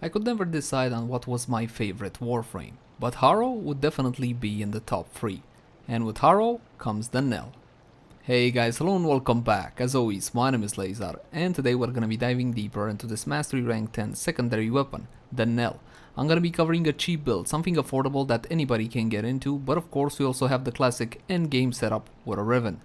I could never decide on what was my favorite Warframe, but Harrow would definitely be in the top 3. And with Harrow comes the Knell. Hey guys, hello and welcome back. As always, my name is Leyzar, and today we're gonna be diving deeper into this Mastery Rank 10 secondary weapon, the Knell. I'm gonna be covering a cheap build, something affordable that anybody can get into, but of course we also have the classic endgame setup with a Riven.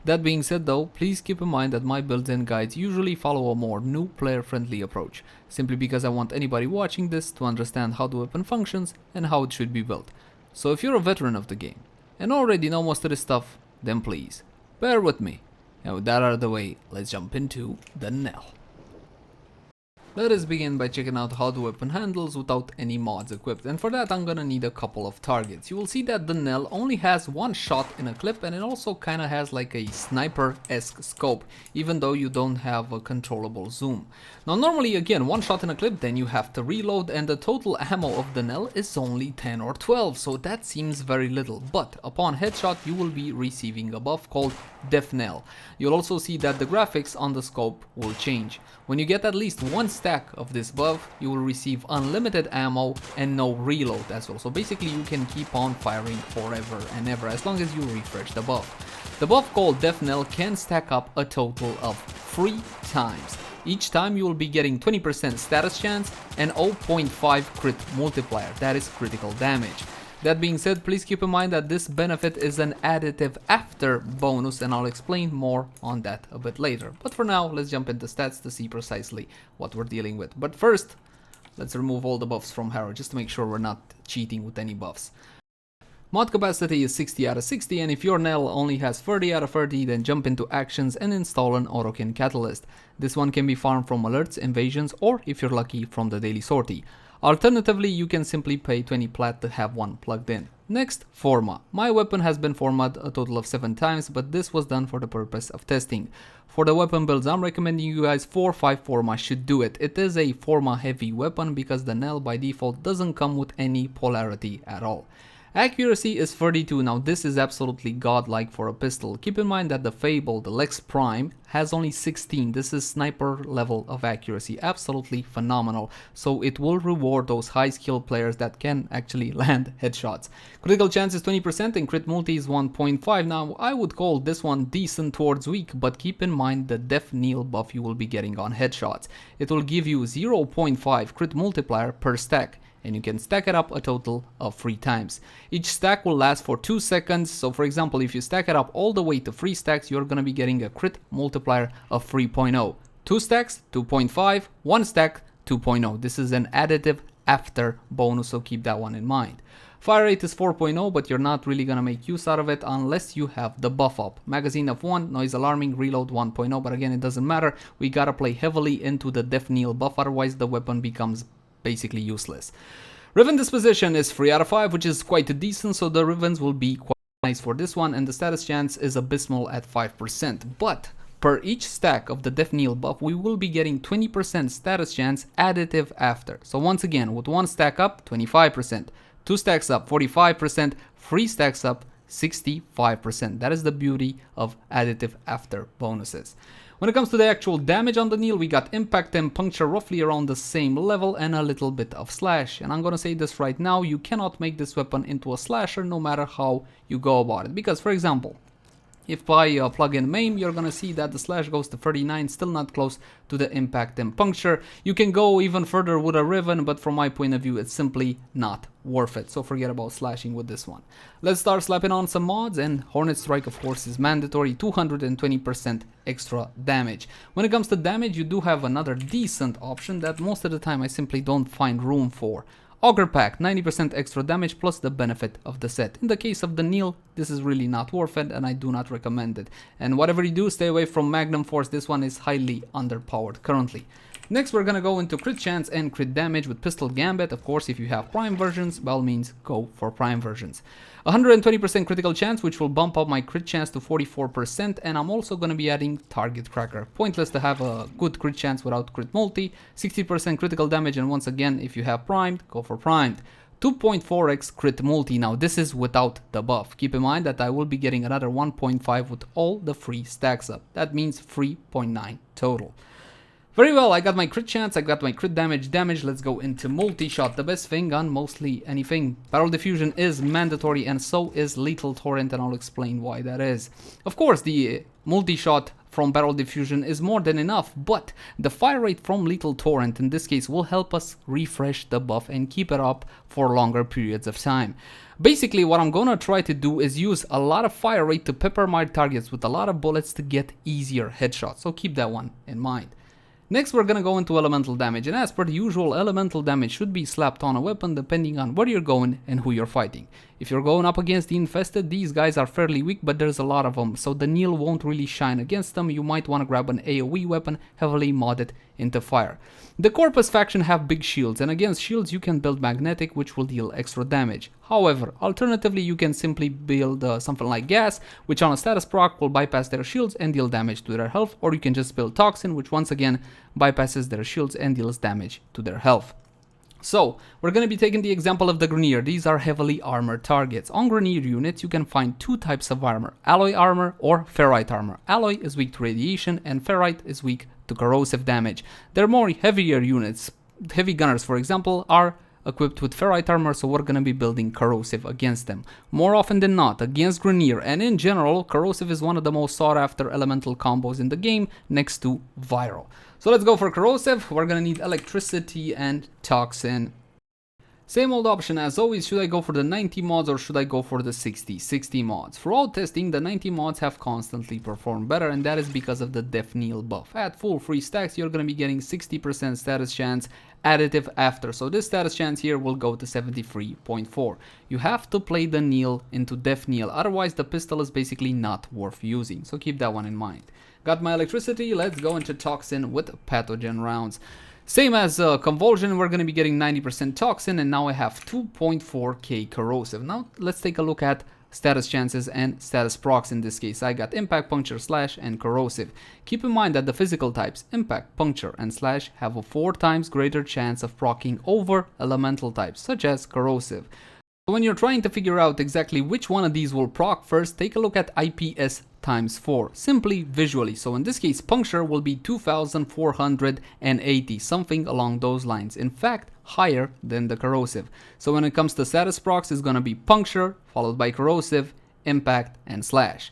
That being said though, please keep in mind that my builds and guides usually follow a more new player friendly approach, simply because I want anybody watching this to understand how the weapon functions and how it should be built. So if you're a veteran of the game and already know most of this stuff, then please bear with me. And with that out of the way, let's jump into the Knell. Let us begin by checking out how the weapon handles without any mods equipped, and for that I'm gonna need a couple of targets. You will see that the Knell only has one shot in a clip, and it also kinda has like a sniper-esque scope, even though you don't have a controllable zoom. Now normally again, one shot in a clip, then you have to reload, and the total ammo of the Knell is only 10 or 12, so that seems very little, but upon headshot you will be receiving a buff called Def Knell. You'll also see that the graphics on the scope will change. When you get at least one stack of this buff, you will receive unlimited ammo and no reload as well. So basically you can keep on firing forever and ever as long as you refresh the buff. The buff called Def Knell can stack up a total of 3 times. Each time you will be getting 20% status chance and 0.5 crit multiplier, that is critical damage. That being said, please keep in mind that this benefit is an additive after bonus, and I'll explain more on that a bit later. But for now, let's jump into stats to see precisely what we're dealing with. But first, let's remove all the buffs from Harrow just to make sure we're not cheating with any buffs. Mod capacity is 60 out of 60, and if your Knell only has 30 out of 30, then jump into actions and install an autokin catalyst. This one can be farmed from alerts, invasions, or if you're lucky, from the daily sortie. Alternatively, you can simply pay 20 plat to have one plugged in. Next, Forma. My weapon has been formatted a total of 7 times, but this was done for the purpose of testing. For the weapon builds I'm recommending you guys, 4 or 5 Forma should do it. It is a Forma heavy weapon because the Knell by default doesn't come with any polarity at all. Accuracy is 32. Now this is absolutely godlike for a pistol. Keep in mind that the Fable, the Lex Prime, has only 16. This is sniper level of accuracy, absolutely phenomenal. So it will reward those high skill players that can actually land headshots. Critical chance is 20% and crit multi is 1.5. Now I would call this one decent towards weak, but keep in mind the Def Knell buff you will be getting on headshots. It will give you 0.5 crit multiplier per stack, and you can stack it up a total of 3 times. Each stack will last for 2 seconds, so for example if you stack it up all the way to 3 stacks, you're gonna be getting a crit multiplier of 3.0. 2 stacks, 2.5, 1 stack, 2.0. This is an additive after bonus, so keep that one in mind. Fire rate is 4.0, but you're not really gonna make use out of it unless you have the buff up. Magazine of 1, noise alarming, reload 1.0, but again it doesn't matter. We gotta play heavily into the Def Knell buff, otherwise the weapon becomes basically useless. Riven disposition is 3 out of 5, which is quite decent, so the Rivens will be quite nice for this one, and the status chance is abysmal at 5%. But per each stack of the Def Knell buff, we will be getting 20% status chance additive after. So once again, with 1 stack up, 25%, 2 stacks up, 45%, 3 stacks up, 65%. That is the beauty of additive after bonuses. When it comes to the actual damage on the Knell, we got impact and puncture roughly around the same level and a little bit of slash. And I'm gonna say this right now, you cannot make this weapon into a slasher no matter how you go about it. Because for example, if I plug in maim, you're gonna see that the slash goes to 39, still not close to the impact and puncture. You can go even further with a Riven, but from my point of view, it's simply not worth it. So forget about slashing with this one. Let's start slapping on some mods, and Hornet Strike of course is mandatory, 220% extra damage. When it comes to damage, you do have another decent option that most of the time I simply don't find room for. Auger Pack, 90% extra damage plus the benefit of the set. In the case of the Knell, this is really not worth it and I do not recommend it. And whatever you do, stay away from Magnum Force. This one is highly underpowered currently. Next we're gonna go into crit chance and crit damage with Pistol Gambit. Of course, if you have prime versions, by all means go for prime versions. 120% critical chance, which will bump up my crit chance to 44%, and I'm also gonna be adding Target Cracker. Pointless to have a good crit chance without crit multi. 60% critical damage, and once again, if you have primed, go for primed. 2.4x crit multi. Now this is without the buff. Keep in mind that I will be getting another 1.5 with all the free stacks up. That means 3.9 total. Very well, I got my crit chance, I got my crit damage. Let's go into multi-shot, the best thing on mostly anything. Barrel diffusion is mandatory and so is lethal torrent, and I'll explain why that is. Of course, the multi-shot from barrel diffusion is more than enough, but the fire rate from lethal torrent in this case will help us refresh the buff and keep it up for longer periods of time. Basically, what I'm gonna try to do is use a lot of fire rate to pepper my targets with a lot of bullets to get easier headshots, so keep that one in mind. Next, we're gonna go into elemental damage, and as per the usual, elemental damage should be slapped on a weapon depending on where you're going and who you're fighting. If you're going up against the infested, these guys are fairly weak, but there's a lot of them, so the Knell won't really shine against them. You might want to grab an AoE weapon heavily modded into fire. The Corpus faction have big shields, and against shields you can build magnetic, which will deal extra damage. However, alternatively you can simply build something like gas, which on a status proc will bypass their shields and deal damage to their health, or you can just build toxin, which once again bypasses their shields and deals damage to their health. So, we're going to be taking the example of the Grineer. These are heavily armored targets. On Grineer units, you can find two types of armor, alloy armor or ferrite armor. Alloy is weak to radiation and ferrite is weak to corrosive damage. They're more heavier units. Heavy gunners, for example, are equipped with ferrite armor, so we're going to be building corrosive against them. More often than not, against Grineer, and in general, corrosive is one of the most sought after elemental combos in the game, next to viral. So let's go for corrosive. We're going to need electricity and toxin. Same old option as always, should I go for the 90 mods or should I go for the 60 mods? Throughout testing, the 90 mods have constantly performed better, and that is because of the Def Knell buff. At full free stacks, you're going to be getting 60% status chance additive after, so this status chance here will go to 73.4. You have to play the Knell into Def Knell, otherwise the pistol is basically not worth using, so keep that one in mind. Got my electricity, let's go into toxin with pathogen rounds. Same as convulsion, we're going to be getting 90% toxin, and now I have 2.4k corrosive. Now let's take a look at status chances and status procs. In this case, I got impact, puncture, slash, and corrosive. Keep in mind that the physical types, impact, puncture, and slash, have a 4 times greater chance of proccing over elemental types, such as corrosive. So when you're trying to figure out exactly which one of these will proc first, take a look at IPS times 4, simply visually. So in this case, puncture will be 2480, something along those lines. In fact, higher than the corrosive. So when it comes to status procs, it's gonna be puncture, followed by corrosive, impact, and slash.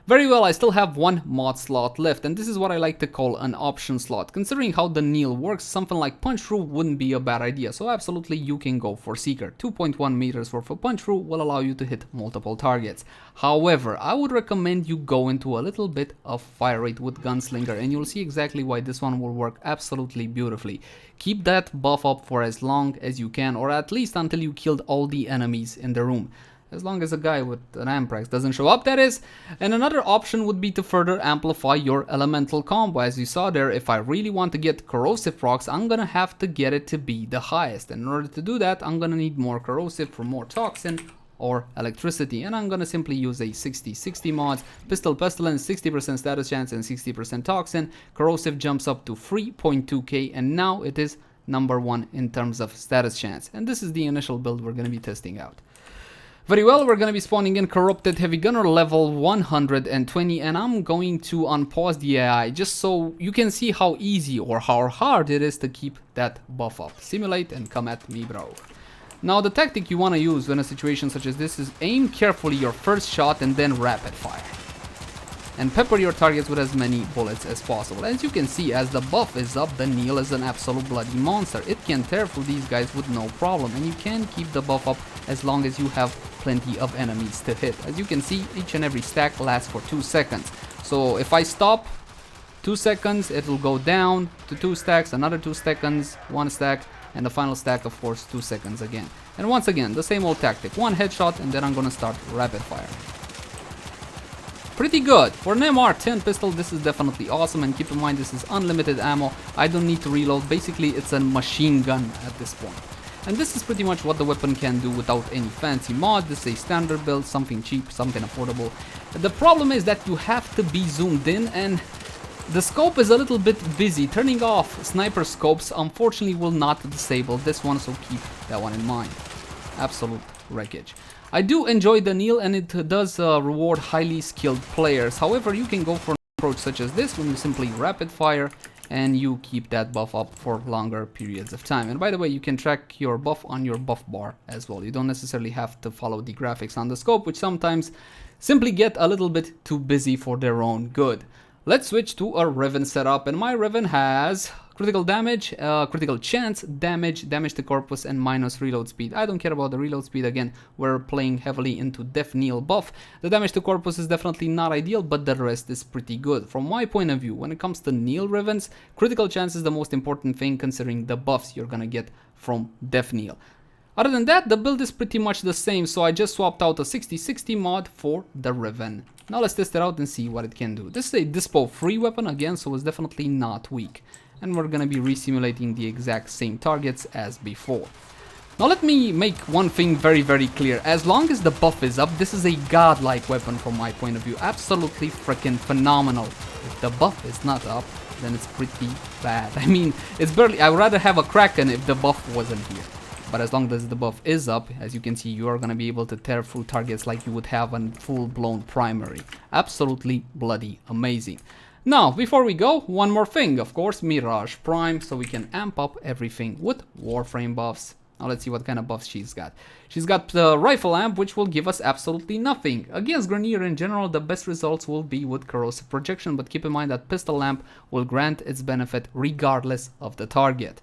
Very well, I still have one mod slot left, and this is what I like to call an option slot. Considering how the Knell works, something like punch through wouldn't be a bad idea, so absolutely you can go for Seeker. 2.1 meters worth of punch through will allow you to hit multiple targets. However, I would recommend you go into a little bit of fire rate with Gunslinger, and you'll see exactly why this one will work absolutely beautifully. Keep that buff up for as long as you can, or at least until you killed all the enemies in the room. As long as a guy with an Amprax doesn't show up, that is. And another option would be to further amplify your elemental combo. As you saw there, if I really want to get corrosive procs, I'm gonna have to get it to be the highest. And in order to do that, I'm gonna need more corrosive for more toxin or electricity. And I'm gonna simply use a 60-60 mods. Pistol Pestilence, 60% status chance and 60% toxin. Corrosive jumps up to 3.2k, and now it is #1 in terms of status chance. And this is the initial build we're gonna be testing out. Very well, we're going to be spawning in Corrupted Heavy Gunner level 120, and I'm going to unpause the AI just so you can see how easy or how hard it is to keep that buff up. Simulate and come at me, bro. Now the tactic you want to use in a situation such as this is aim carefully your first shot and then rapid fire. And pepper your targets with as many bullets as possible. As you can see, as the buff is up, the Knell is an absolute bloody monster. It can tear through these guys with no problem, and you can keep the buff up as long as you have plenty of enemies to hit. As you can see, each and every stack lasts for 2 seconds. So if I stop 2 seconds, it will go down to 2 stacks, another 2 seconds, 1 stack, and the final stack, of course, 2 seconds again. And once again, the same old tactic, 1 headshot, and then I'm gonna start rapid fire. Pretty good. For an MR10 pistol, this is definitely awesome, and keep in mind this is unlimited ammo. I don't need to reload. Basically, it's a machine gun at this point. And this is pretty much what the weapon can do without any fancy mod. This is a standard build, something cheap, something affordable. The problem is that you have to be zoomed in, and the scope is a little bit busy. Turning off sniper scopes unfortunately will not disable this one, so keep that one in mind. Absolute wreckage. I do enjoy the Knell, and it does reward highly skilled players. However, you can go for an approach such as this, when you simply rapid fire and you keep that buff up for longer periods of time. And by the way, you can track your buff on your buff bar as well. You don't necessarily have to follow the graphics on the scope, which sometimes simply get a little bit too busy for their own good. Let's switch to a Riven setup, and my Riven has critical damage, critical chance, damage to corpus, and minus reload speed. I don't care about the reload speed. Again, we're playing heavily into Def Knell buff. The damage to corpus is definitely not ideal, but the rest is pretty good. From my point of view, when it comes to Knell Rivens, critical chance is the most important thing considering the buffs you're gonna get from Def Knell. Other than that, the build is pretty much the same, so I just swapped out a 60/60 mod for the Riven. Now let's test it out and see what it can do. This is a dispo free weapon again, so it's definitely not weak. And we're gonna be resimulating the exact same targets as before. Now let me make one thing very clear. As long as the buff is up, this is a godlike weapon from my point of view. Absolutely freaking phenomenal. If the buff is not up, then it's pretty bad. I mean, it's barely... I would rather have a Kraken if the buff wasn't here. But as long as the buff is up, as you can see, you are going to be able to tear through targets like you would have on full-blown primary. Absolutely bloody amazing. Now, before we go, one more thing, of course, Mirage Prime, so we can amp up everything with Warframe buffs. Now let's see what kind of buffs she's got. She's got the Rifle Amp, which will give us absolutely nothing. Against Grenier in general, the best results will be with Corrosive Projection, but keep in mind that Pistol Amp will grant its benefit regardless of the target.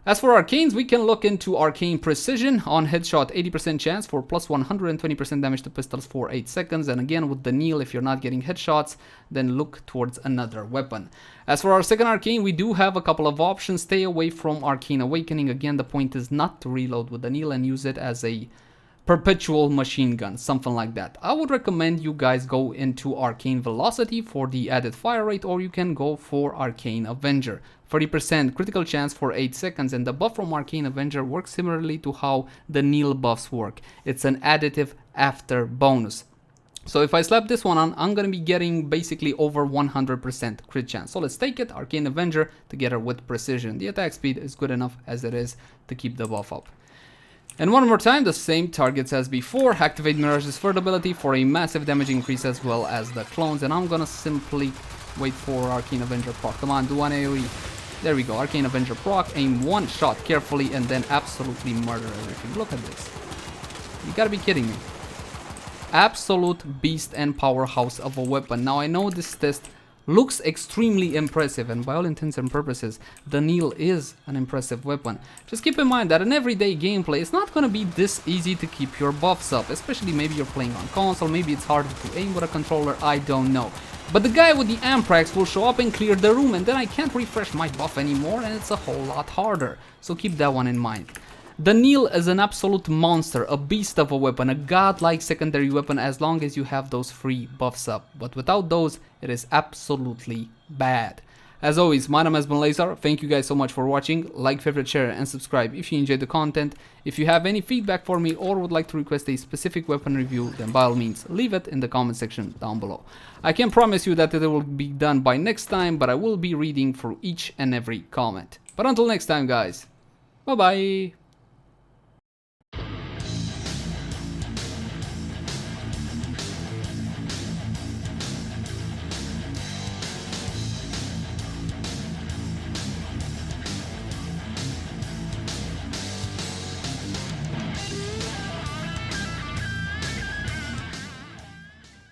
As for arcanes, we can look into Arcane Precision on headshot, 80% chance for plus 120% damage to pistols for 8 seconds. And again, with the Knell, if you're not getting headshots, then look towards another weapon. As for our second arcane, we do have a couple of options. Stay away from Arcane Awakening. Again, the point is not to reload with the Knell and use it as a perpetual machine gun, something like that. I would recommend you guys go into Arcane Velocity for the added fire rate, or you can go for Arcane Avenger. 30% critical chance for 8 seconds, and the buff from Arcane Avenger works similarly to how the Knell buffs work. It's an additive after bonus. So if I slap this one on, I'm gonna be getting basically over 100% crit chance. So let's take it, Arcane Avenger together with Precision. The attack speed is good enough as it is to keep the buff up. And one more time, the same targets as before. Activate Mirage's third ability for a massive damage increase as well as the clones. And I'm gonna simply wait for Arcane Avenger proc. Come on, do one AoE. There we go, Arcane Avenger proc. Aim one shot carefully and then absolutely murder everything. Look at this. You gotta be kidding me. Absolute beast and powerhouse of a weapon. Now I know this test looks extremely impressive, and by all intents and purposes, the Knell is an impressive weapon. Just keep in mind that in everyday gameplay, it's not going to be this easy to keep your buffs up, especially maybe you're playing on console, maybe it's harder to aim with a controller, I don't know. But the guy with the Amprax will show up and clear the room, and then I can't refresh my buff anymore, and it's a whole lot harder. So keep that one in mind. The Knell is an absolute monster, a beast of a weapon, a godlike secondary weapon as long as you have those 3 buffs up. But without those, it is absolutely bad. As always, my name has been Leyzar. Thank you guys so much for watching. Like, favorite, share, and subscribe if you enjoyed the content. If you have any feedback for me or would like to request a specific weapon review, then by all means, leave it in the comment section down below. I can't promise you that it will be done by next time, but I will be reading through each and every comment. But until next time, guys, bye-bye.